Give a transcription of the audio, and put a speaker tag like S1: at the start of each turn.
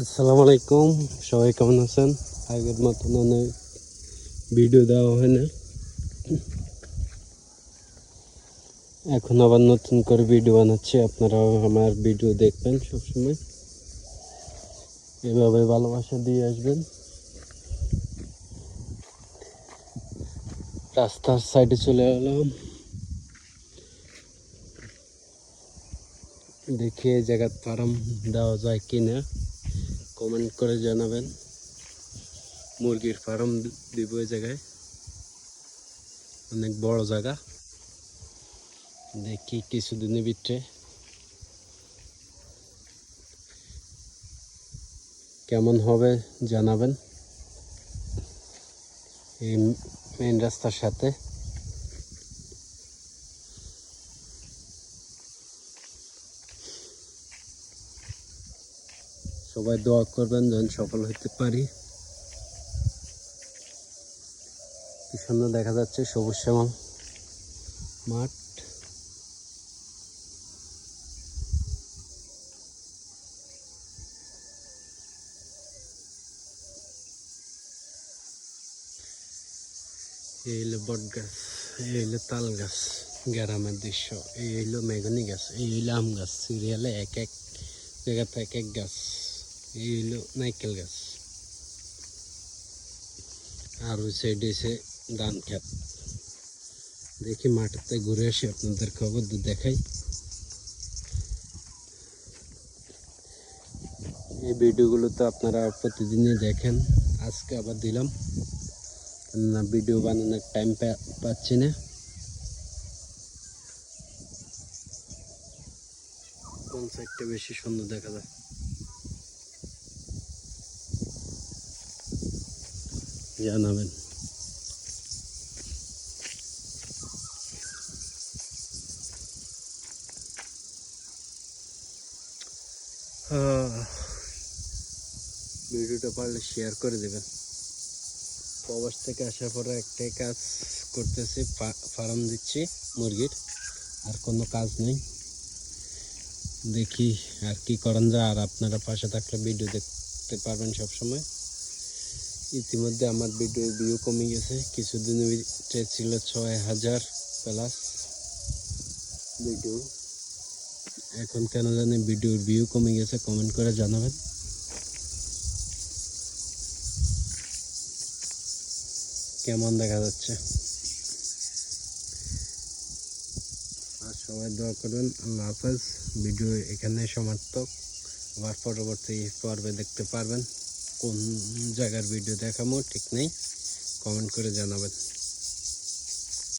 S1: আসসালামু আলাইকুম, সবাই কেমন আছেন? আগের মতন অনেক ভিডিও দেওয়া হয় না, এখন আবার নতুন করে ভিডিও বানাচ্ছি। আপনারাও আমার ভিডিও দেখবেন, সবসময় এভাবে ভালোবাসা দিয়ে আসবেন। রাস্তার সাইডে চলে এলাম, দেখি এই জায়গার ফার্ম দেওয়া যায় কিনা কমেন্ট করে জানাবেন। মুরগির ফার্ম দিব এই জায়গায়, অনেক বড় জায়গা। দেখি কিছুদিনের ভিতরে কেমন হবে জানাবেন। এই মেইন রাস্তার সাথে সবাই দোয়া করবেন যেন সফল হতে পারি। পিছনে দেখা যাচ্ছে সবুজ শ্যামল মাঠ। এই হলো বট গাছ, এই হলো তাল গাছ, গ্রামের দৃশ্য। এই হলো মেঘনি গাছ, এই হলো আম গাছ। সিরিয়ালে এক এক জায়গাতে এক এক গাছ। এই হলো নারকেল গাছ। আর ওই সাইডে এসে ধান ক্ষেত। দেখি মাঠেতে ঘুরে আসি, আপনাদের খবর দেখাই। এই ভিডিওগুলো তো আপনারা প্রতিদিনই দেখেন, আজকে আবার দিলাম না, ভিডিও বানানোর টাইম পাচ্ছি না। কোন সাইডটা বেশি সুন্দর দেখা যায় জানাবেন। ভিডিওটা পারলে শেয়ার করে দেবেন। প্রবাস থেকে আসার পরে একটাই কাজ করতেছি, ফার্ম দিচ্ছি মুরগির, আর কোনো কাজ নেই। দেখি আর কি করেন যায়। আর আপনারা পাশে থাকলে ভিডিও দেখতে পারবেন সব সময়। ইতিমধ্যে আমার ভিডিওর ভিউ কমে গেছে, কিছুদিনের ভিতরে ছিল ৬,০০০ প্লাস ভিডিও। এখন কেন জানি ভিডিওর ভিউ কমে গেছে, কমেন্ট করে জানাবেন। কেমন দেখা যাচ্ছে। আর সবাই দোয়া করবেন। আল্লাহ হাফেজ। ভিডিও এখানে সমাপ্ত। আবার পরবর্তী পর্বে দেখতে পারবেন। কোন জায়গার ভিডিও দেখাবো ঠিক নেই, কমেন্ট করে জানাবেন।